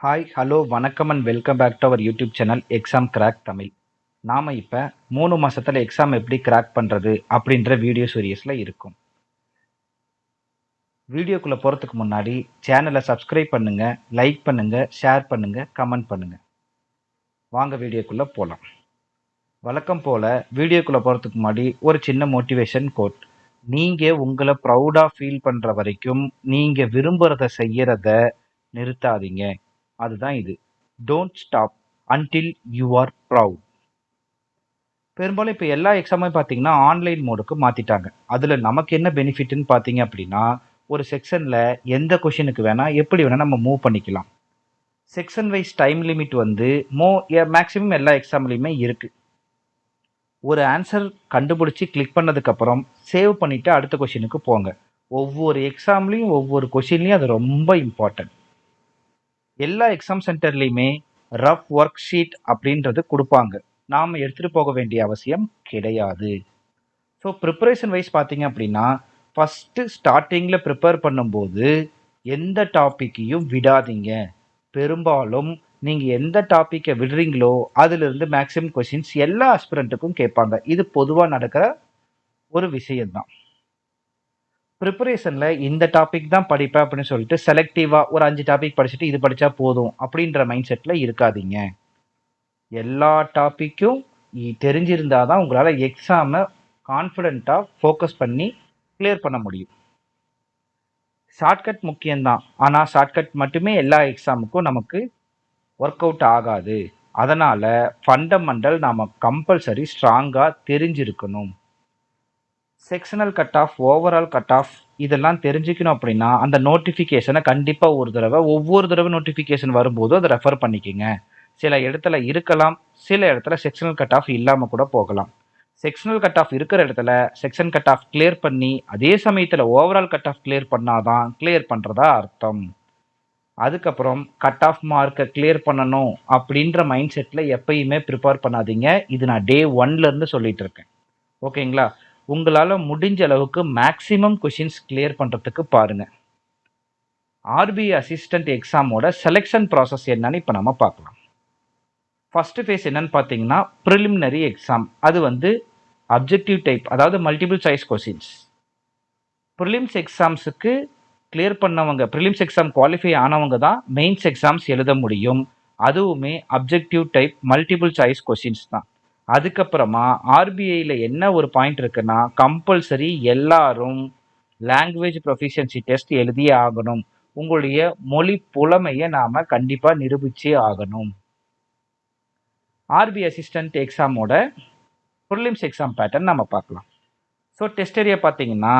Hi, hello, வணக்கம் and welcome back to our YouTube channel Exam Crack Tamil. நாம் இப்போ 3 மாதத்தில் எக்ஸாம் எப்படி கிராக் பண்ணுறது அப்படின்ற வீடியோ சீரியஸில் இருக்கும். வீடியோக்குள்ளே போகிறதுக்கு முன்னாடி சேனலை சப்ஸ்கிரைப் பண்ணுங்கள், லைக் பண்ணுங்கள், ஷேர் பண்ணுங்கள், கமெண்ட் பண்ணுங்கள். வாங்க வீடியோக்குள்ளே போகலாம். வழக்கம் போல் வீடியோக்குள்ளே போகிறதுக்கு முன்னாடி ஒரு சின்ன மோட்டிவேஷன் கோட். நீங்கள் உங்களை ப்ரௌடாக ஃபீல் பண்ணுற வரைக்கும் நீங்கள் விரும்புகிறத செய்கிறத நிறுத்தாதீங்க. அதுதான் இது. Don't stop until you are proud. பெரும்பாலும் இப்போ எல்லா எக்ஸாமும் பார்த்தீங்கன்னா ஆன்லைன் மோடுக்கு மாற்றிட்டாங்க. அதில் நமக்கு என்ன பெனிஃபிட்னு பார்த்தீங்க அப்படின்னா, ஒரு செக்ஷனில் எந்த கொஷினுக்கு வேணால் எப்படி வேணால் நம்ம மூவ் பண்ணிக்கலாம். செக்ஷன் வைஸ் டைம் லிமிட் வந்து மேக்ஸிமம் எல்லா எக்ஸாம்லேயுமே இருக்குது. ஒரு ஆன்சர் கண்டுபிடிச்சி கிளிக் பண்ணதுக்கப்புறம் சேவ் பண்ணிவிட்டு அடுத்த கொஷினுக்கு போங்க. ஒவ்வொரு எக்ஸாம்லேயும் ஒவ்வொரு கொஷின்லேயும் அது ரொம்ப இம்பார்ட்டன்ட். எல்லா எக்ஸாம் சென்டர்லேயுமே ரஃப் ஒர்க் ஷீட் அப்படின்றது கொடுப்பாங்க. நாம் எடுத்துகிட்டு போக வேண்டிய அவசியம் கிடையாது. ஸோ ப்ரிப்பரேஷன் வைஸ் பார்த்தீங்க அப்படின்னா, ஃபஸ்ட்டு ஸ்டார்டிங்கில் ப்ரிப்பேர் பண்ணும்போது எந்த டாப்பிக்கையும் விடாதீங்க. பெரும்பாலும் நீங்கள் எந்த டாப்பிக்கை விடுறீங்களோ அதிலிருந்து மேக்ஸிமம் கொஷின்ஸ் எல்லா ஆஸ்பிரண்ட்டுக்கும் கேட்பாங்க. இது பொதுவாக நடக்கிற ஒரு விஷயம்தான். ப்ரிப்பரேஷனில் இந்த டாபிக் தான் படிப்பேன் அப்படின்னு சொல்லிட்டு செலக்டிவாக ஒரு 5 டாபிக் படிச்சுட்டு இது படித்தா போதும் அப்படின்ற மைண்ட் செட்டில் இருக்காதீங்க. எல்லா டாப்பிக்கும் தெரிஞ்சிருந்தால் தான் உங்களால் எக்ஸாமை கான்ஃபிடெண்ட்டாக ஃபோக்கஸ் பண்ணி கிளியர் பண்ண முடியும். ஷார்ட்கட் முக்கியம்தான், ஆனால் ஷார்ட்கட் மட்டுமே எல்லா எக்ஸாமுக்கும் நமக்கு ஒர்க் அவுட் ஆகாது. அதனால் ஃபண்டமெண்டல் நாம் கம்பல்சரி ஸ்ட்ராங்காக தெரிஞ்சிருக்கணும். Sectional cut off, overall cut off இதெல்லாம் தெரிஞ்சுக்கணும் அப்படின்னா அந்த நோட்டிஃபிகேஷனை கண்டிப்பாக ஒவ்வொரு தடவை நோட்டிஃபிகேஷன் வரும்போது அதை ரெஃபர் பண்ணிக்கோங்க. சில இடத்துல இருக்கலாம், சில இடத்துல செக்ஷனல் கட் ஆஃப் இல்லாமல் கூட போகலாம். செக்ஷனல் கட் ஆஃப் இருக்கிற இடத்துல செக்ஷன் கட் ஆஃப் கிளியர் பண்ணி அதே சமயத்தில் ஓவரால் கட் ஆஃப் கிளியர் பண்ணாதான் கிளியர் பண்ணுறதா அர்த்தம். அதுக்கப்புறம் கட் ஆஃப் மார்க்கை கிளியர் பண்ணணும் அப்படின்ற மைண்ட் செட்டில் எப்பயுமே ப்ரிப்பேர் பண்ணாதீங்க. இது நான் டே 1லேருந்து சொல்லிட்டு இருக்கேன். ஓகேங்களா? உங்களால் முடிஞ்ச அளவுக்கு மேக்ஸிமம் கொஷின்ஸ் கிளியர் பண்ணுறதுக்கு பாருங்கள். ஆர்பிஐ அசிஸ்டன்ட் எக்ஸாமோட செலெக்ஷன் ப்ராசஸ் என்னன்னு இப்போ நம்ம பார்க்கலாம். ஃபஸ்ட்டு ஃபேஸ் என்னன்னு பார்த்தீங்கன்னா ப்ரிலிமினரி எக்ஸாம். அது வந்து அப்ஜெக்டிவ் டைப், அதாவது மல்டிபிள் சாய்ஸ் கொஷின்ஸ். ப்ரிலிம்ஸ் எக்ஸாம்ஸுக்கு கிளியர் பண்ணவங்க, ப்ரிலிம்ஸ் எக்ஸாம் குவாலிஃபை ஆனவங்க தான் மெயின்ஸ் எக்ஸாம்ஸ் எழுத முடியும். அதுவுமே objective type multiple choice questions தான். அதுக்கப்புறமா ஆர்பிஐயில் என்ன ஒரு பாயிண்ட் இருக்குன்னா, கம்பல்சரி எல்லாரும் லாங்குவேஜ் ப்ரொஃபிஷியன்சி டெஸ்ட் எழுதியே ஆகணும். உங்களுடைய மொழி புலமையை நாம் கண்டிப்பாக நிரூபிச்சே ஆகணும். ஆர்பிஐ அசிஸ்டன்ட் எக்ஸாமோட ப்ரிலிம்ஸ் எக்ஸாம் பேட்டர்ன் நம்ம பார்க்கலாம். ஸோ டெஸ்ட் ஏரியா பார்த்தீங்கன்னா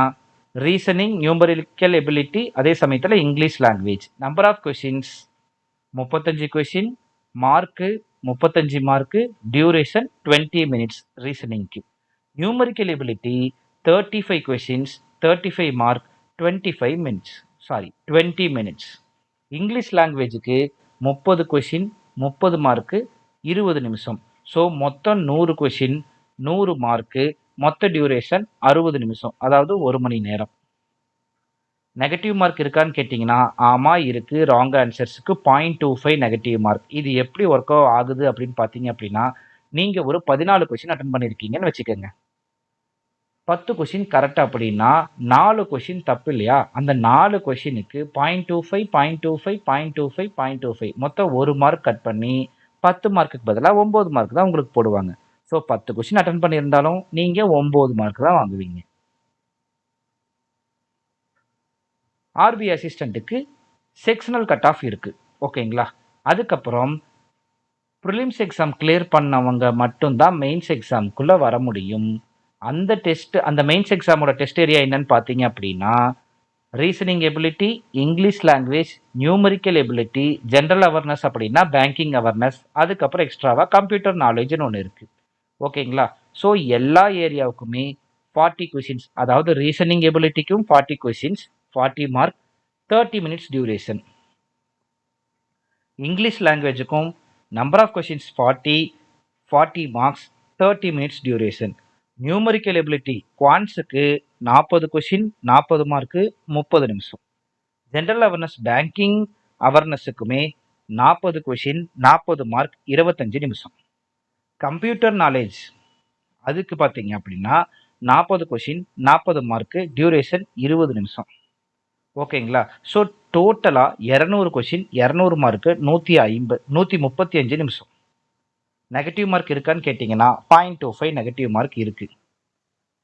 ரீசனிங், நியூமரிக்கல் எபிலிட்டி, அதே சமயத்தில் English language. Number of questions 35 question, mark 35 mark, duration 20 minutes ரீசனிங்க்கு. Numerical ability 35 questions, 35 mark, 20 minutes. English லாங்குவேஜுக்கு 30 கொஷின், 30 மார்க்கு, 20 நிமிஷம். ஸோ மொத்தம் 100 கொஷின், 100 மார்க்கு, மொத்த டியூரேஷன் 60 நிமிஷம், அதாவது 1 மணி நேரம். நெகட்டிவ் மார்க் இருக்கான்னு கேட்டிங்கன்னா ஆமாம் இருக்குது. ராங் ஆன்சர்ஸுக்கு 0.25 நெகட்டிவ் மார்க். இது எப்படி ஒர்க் ஆகுது அப்படின்னு பார்த்தீங்க அப்படின்னா, நீங்கள் ஒரு 14 கொஷின் அட்டன் பண்ணியிருக்கீங்கன்னு வச்சுக்கோங்க. 10 கொஷின் கரெக்டாக அப்படின்னா 4 கொஷின் தப்பு இல்லையா? அந்த 4 கொஷினுக்கு 0.25 0.25 0.25 0.25 மொத்தம் 1 மார்க் கட் பண்ணி 10 மார்க்குக்கு பதிலாக 9 மார்க் தான் உங்களுக்கு போடுவாங்க. ஸோ 10 கொஷின் அட்டன் பண்ணியிருந்தாலும் நீங்கள் 9 மார்க் தான் வாங்குவீங்க. ஆர்பிஐ அசிஸ்டண்ட்டுக்கு செக்ஷனல் கட் ஆஃப் இருக்குது. ஓகேங்களா? அதுக்கப்புறம் ப்ரிலிம்ஸ் எக்ஸாம் கிளியர் பண்ணவங்க மட்டும்தான் மெயின்ஸ் எக்ஸாமுக்குள்ளே வர முடியும். அந்த மெயின்ஸ் எக்ஸாமோட டெஸ்ட் ஏரியா என்னன்னு பார்த்தீங்க அப்படின்னா reasoning ability, English language, numerical ability, general awareness அப்படின்னா பேங்கிங் அவேர்னஸ், அதுக்கப்புறம் எக்ஸ்ட்ராவாக கம்ப்யூட்டர் நாலேஜ்னு ஒன்று இருக்குது. ஓகேங்களா? ஸோ எல்லா ஏரியாவுக்குமே 40 கொஷின்ஸ், அதாவது ரீசனிங் எபிலிட்டிக்கும் 40 questions, 40 mark, 30 minutes duration. English லாங்குவேஜுக்கும் number of questions 40 marks, 30 minutes duration. Numerical ability குவான்ஸுக்கு 40 கொஷின், 40 மார்க்கு, 30 நிமிஷம். ஜென்ரல் அவேர்னஸ் பேங்கிங் அவேர்னஸுக்குமே 40 கொஷின் 40 மார்க் 25 நிமிஷம். கம்ப்யூட்டர் நாலேஜ் அதுக்கு பார்த்தீங்க அப்படின்னா 40 கொஷின் 40 மார்க்கு டியூரேஷன் 20 நிமிஷம். ஓகேங்களா? ஸோ டோட்டலாக 200 கொஷின் 200 மார்க்கு 135 நிமிஷம். நெகட்டிவ் மார்க் இருக்கான்னு கேட்டிங்கன்னா 0.25 நெகட்டிவ் மார்க் இருக்குது.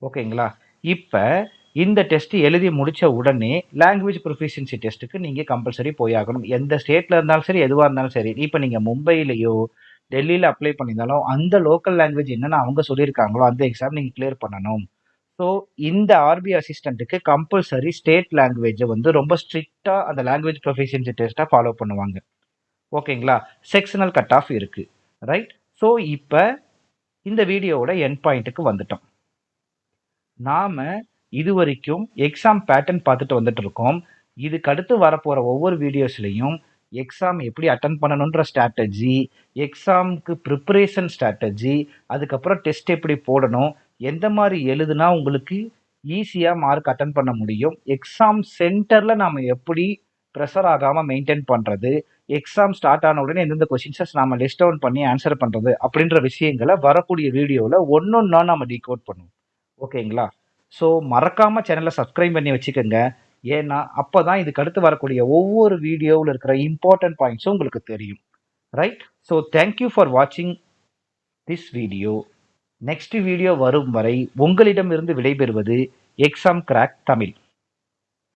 ஓகேங்களா? இப்போ இந்த டெஸ்ட் எழுதி முடித்த உடனே லாங்குவேஜ் ப்ரொஃபிஷியன்சி டெஸ்ட்டுக்கு நீங்கள் கம்பல்சரி போயாகணும். எந்த ஸ்டேட்டில் இருந்தாலும் சரி, எதுவாக இருந்தாலும் சரி. இப்போ நீங்கள் மும்பையிலையோ டெல்லியில் அப்ளை பண்ணியிருந்தாலும் அந்த லோக்கல் லாங்குவேஜ் என்னென்னு அவங்க சொல்லியிருக்காங்களோ அந்த எக்ஸாம் நீங்கள் கிளியர் பண்ணணும். ஸோ இந்த ஆர்பி அசிஸ்டண்ட்டுக்கு கம்பல்சரி ஸ்டேட் லாங்குவேஜை வந்து ரொம்ப ஸ்ட்ரிக்டாக அந்த லாங்குவேஜ் ப்ரொஃபிஷியன்சி டெஸ்ட்டாக ஃபாலோ பண்ணுவாங்க. ஓகேங்களா? செக்ஷனல் கட் ஆஃப் இருக்குது. ரைட்? ஸோ இப்போ இந்த வீடியோவோட எண்ட் பாயிண்ட்டுக்கு வந்துட்டோம். நாம் இது வரைக்கும் எக்ஸாம் பேட்டர்ன் பார்த்துட்டு வந்துட்டு இருக்கோம். இதுக்கு அடுத்து வரப்போகிற ஒவ்வொரு வீடியோஸ்லையும் எக்ஸாம் எப்படி அட்டன் பண்ணணுன்ற ஸ்ட்ராட்டஜி, எக்ஸாமுக்கு ப்ரிப்பரேஷன் ஸ்ட்ராட்டஜி, அதுக்கப்புறம் டெஸ்ட் எப்படி போடணும், எந்த மாதிரி எழுதுனா உங்களுக்கு ஈஸியாக மார்க் அட்டன் பண்ண முடியும், எக்ஸாம் சென்டரில் நாம் எப்படி ப்ரெஷர் ஆகாமல் மெயின்டைன் பண்ணுறது, எக்ஸாம் ஸ்டார்ட் ஆன உடனே எந்தெந்த கொஷின்ஸஸ் நாம் லிஸ்ட் டவுன் பண்ணி ஆன்சர் பண்ணுறது அப்படின்ற விஷயங்களை வரக்கூடிய வீடியோவில் ஒன்றொன்னா நம்ம டீகோட் பண்ணுவோம். ஓகேங்களா? ஸோ மறக்காமல் சேனலை சப்ஸ்கிரைப் பண்ணி வச்சுக்கோங்க. ஏன்னா அப்போ தான் இதுக்கு அடுத்து வரக்கூடிய ஒவ்வொரு வீடியோவில் இருக்கிற இம்பார்ட்டன்ட் பாயிண்ட்ஸும் உங்களுக்கு தெரியும். ரைட்? ஸோ தேங்க்யூ ஃபார் வாட்சிங் திஸ் வீடியோ. நெக்ஸ்ட் வீடியோ வரும் வரை உங்களிடமிருந்து விடைபெறுவது எக்ஸாம் கிராக் தமிழ்.